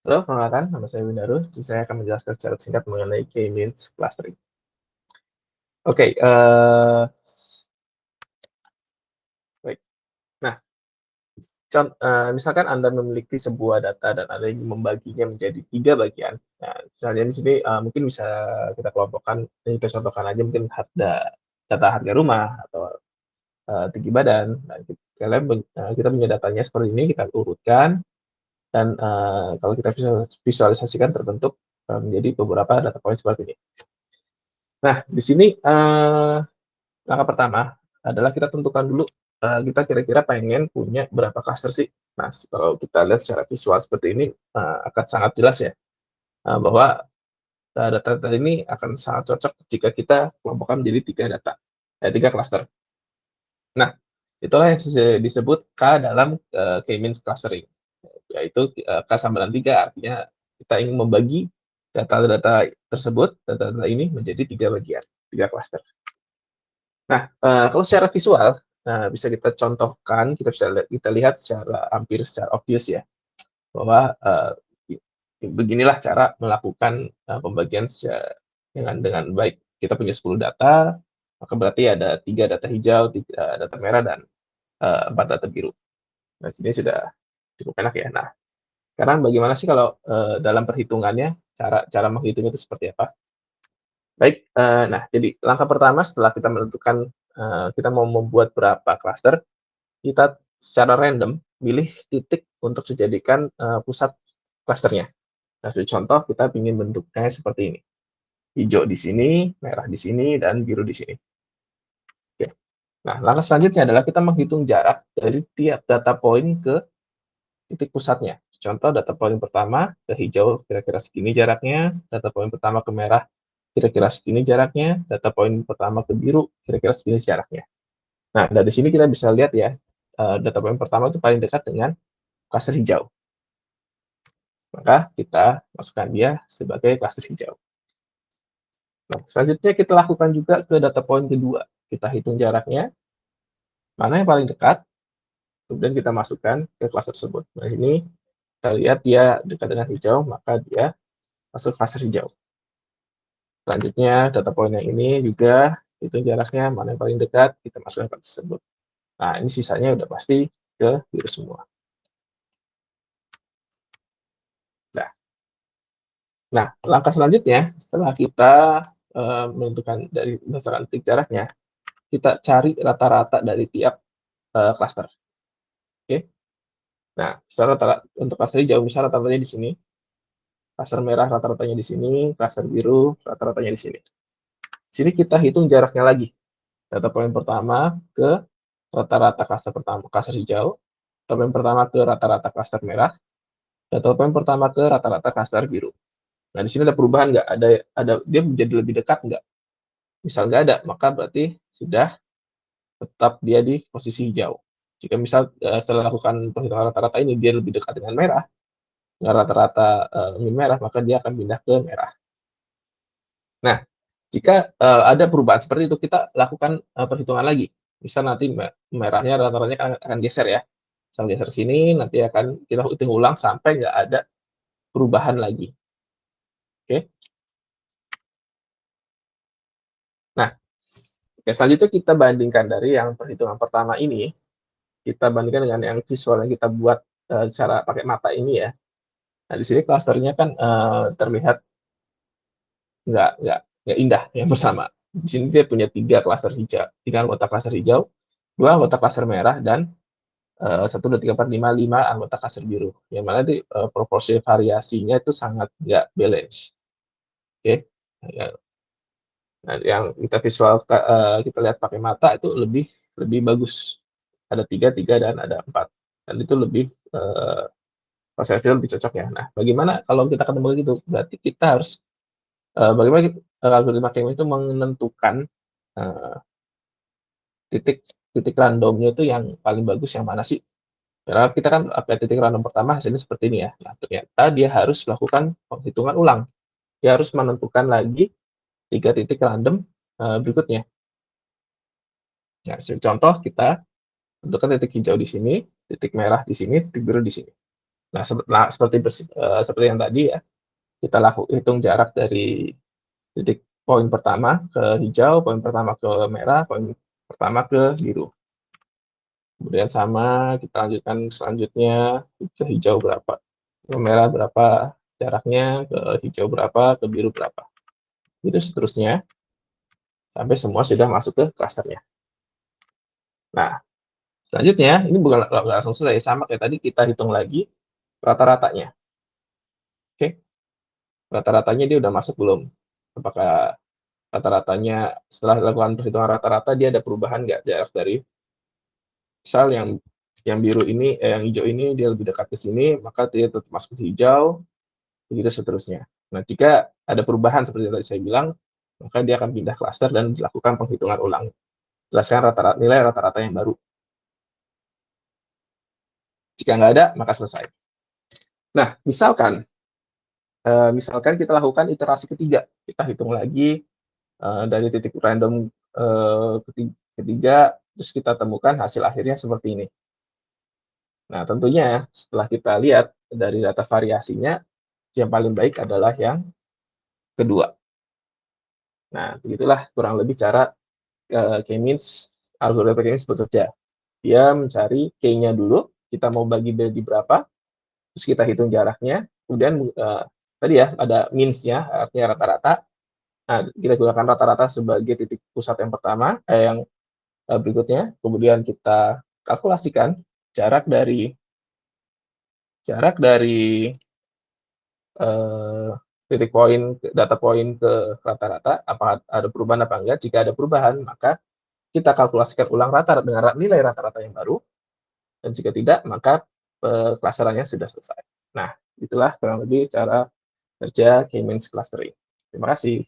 Halo, perkenalkan, nama saya Windarul. Saya akan menjelaskan secara singkat mengenai K-means clustering. Oke, baik. Nah, misalkan Anda memiliki sebuah data dan Anda ingin membaginya menjadi 3 bagian. Nah, misalnya di sini, mungkin bisa kita kelompokkan, ini kita contohkan aja mungkin data harga rumah atau, tinggi badan. Nah, kita punya datanya seperti ini, kita urutkan dan, kalau kita visualisasikan terbentuk, menjadi beberapa data point seperti ini. Nah, di sini, langkah pertama adalah kita tentukan dulu, kita kira-kira pengen punya berapa cluster sih. Nah, kalau kita lihat secara visual seperti ini, akan sangat jelas ya, bahwa, data-data ini akan sangat cocok jika kita kelompokkan menjadi 3 data, 3 cluster. Nah, itulah yang disebut K dalam, K-means clustering, yaitu, K sama dengan 3, artinya kita ingin membagi data-data tersebut, data-data ini menjadi 3 bagian, 3 cluster. Nah, kalau secara visual, bisa kita contohkan, kita lihat hampir secara obvious ya, bahwa, beginilah cara melakukan, pembagian dengan baik. Kita punya 10 data, maka berarti ada 3 data hijau, 3 data merah, dan 4 data biru. Nah, sini sudah cukup enak ya. Nah, sekarang bagaimana sih kalau, dalam perhitungannya, cara cara menghitungnya itu seperti apa? Baik, nah jadi langkah pertama setelah kita menentukan, kita mau membuat berapa klaster, kita secara random pilih titik untuk dijadikan, pusat klasternya. Nah, sebagai contoh kita ingin bentuknya seperti ini, hijau di sini, merah di sini, dan biru di sini. Oke. Nah, langkah selanjutnya adalah kita menghitung jarak dari tiap data point ke titik pusatnya. Contoh data point pertama ke hijau kira-kira segini jaraknya, data point pertama ke merah kira-kira segini jaraknya, data point pertama ke biru kira-kira segini jaraknya. Nah, dari sini kita bisa lihat ya, data point pertama itu paling dekat dengan cluster hijau. Maka kita masukkan dia sebagai cluster hijau. Nah, selanjutnya kita lakukan juga ke data point kedua. Kita hitung jaraknya, mana yang paling dekat, kemudian kita masukkan ke cluster tersebut. Nah, ini kita lihat dia dekat dengan hijau, maka dia masuk cluster hijau. Selanjutnya, data point yang ini juga hitung jaraknya, mana yang paling dekat, kita masukkan ke tersebut. Nah, ini sisanya udah pasti ke biru semua. Nah, nah, langkah selanjutnya setelah kita, menentukan dari berdasarkan titik jaraknya, kita cari rata-rata dari tiap, klaster, oke. Nah, misal untuk klaster hijau, misal rata-ratanya di sini, klaster merah rata-ratanya di sini, klaster biru rata-ratanya di sini. Sini kita hitung jaraknya lagi, data point pertama ke rata-rata klaster pertama, klaster hijau, data point pertama ke rata-rata klaster merah, data point pertama ke rata-rata klaster biru. Nah, di sini ada perubahan nggak? Ada dia menjadi lebih dekat nggak? Misal nggak ada, maka berarti sudah tetap dia di posisi hijau. Jika misal, setelah lakukan perhitungan rata-rata ini dia lebih dekat dengan merah, dengan rata-rata, merah, maka dia akan pindah ke merah. Nah, jika, ada perubahan seperti itu, kita lakukan, perhitungan lagi. Misal nanti merahnya rata-ratanya akan geser ya, misal geser sini, nanti akan kita hitung ulang sampai nggak ada perubahan lagi, oke. Nah, oke, selanjutnya kita bandingkan dari yang perhitungan pertama ini, kita bandingkan dengan yang visual yang kita buat, secara pakai mata ini ya. Nah, di sini klasternya kan, terlihat nggak indah yang pertama. Di sini dia punya 3 klaster hijau, 3 anggota klaster hijau, 2 anggota klaster merah, dan 1, 2, 3, 4, 5 anggota klaster biru. Yang mana itu, proporsi variasinya itu sangat nggak balance, oke. Ya, nah, yang kita lihat pakai mata itu lebih lebih bagus. Ada 3 3 dan ada 4. Dan itu lebih, kalau saya lebih cocok ya. Nah, bagaimana kalau kita ketemu gitu? Berarti kita harus, bagaimana algoritma K-means itu menentukan, eee, titik titik randomnya itu yang paling bagus yang mana sih? Karena kita kan pakai titik random pertama hasilnya seperti ini ya. Nah, ternyata dia harus melakukan penghitungan ulang. Dia harus menentukan lagi 3 titik random, berikutnya. Nah, contoh kita tentukan titik hijau di sini, titik merah di sini, titik biru di sini. Seperti yang tadi ya, kita hitung jarak dari titik poin pertama ke hijau, poin pertama ke merah, poin pertama ke biru. Kemudian sama kita lanjutkan selanjutnya ke hijau berapa, ke merah berapa jaraknya, ke hijau berapa, ke biru berapa. Itu seterusnya sampai semua sudah masuk ke klasternya. Nah, selanjutnya ini bukan langsung selesai, sama kayak tadi kita hitung lagi rata-ratanya. Oke, rata-ratanya dia udah masuk belum? Apakah rata-ratanya setelah dilakukan perhitungan rata-rata dia ada perubahan nggak jarak dari misal yang biru ini, yang hijau ini dia lebih dekat ke sini, maka dia tetap masuk ke hijau, begitu seterusnya. Nah, jika ada perubahan seperti yang tadi saya bilang, maka dia akan pindah klaster dan dilakukan penghitungan ulang. Jelaskan nilai rata-rata yang baru. Jika nggak ada, maka selesai. Nah, misalkan kita lakukan iterasi ketiga, kita hitung lagi dari titik random ketiga, terus kita temukan hasil akhirnya seperti ini. Nah, tentunya setelah kita lihat dari data variasinya, yang paling baik adalah yang kedua. Nah, begitulah kurang lebih cara K-means, algoritma K-means bekerja. Dia mencari K-nya dulu, kita mau bagi jadi berapa, terus kita hitung jaraknya, kemudian tadi ya ada means-nya, artinya rata-rata. Nah, kita gunakan rata-rata sebagai titik pusat yang pertama, yang berikutnya, kemudian kita kalkulasikan jarak dari eh, titik poin data poin ke rata-rata, apakah ada perubahan apa enggak. Jika ada perubahan, maka kita kalkulasikan ulang rata dengan nilai rata-rata yang baru, dan jika tidak, maka klasterannya sudah selesai. Nah, itulah kurang lebih cara kerja K-means clustering. Terima kasih.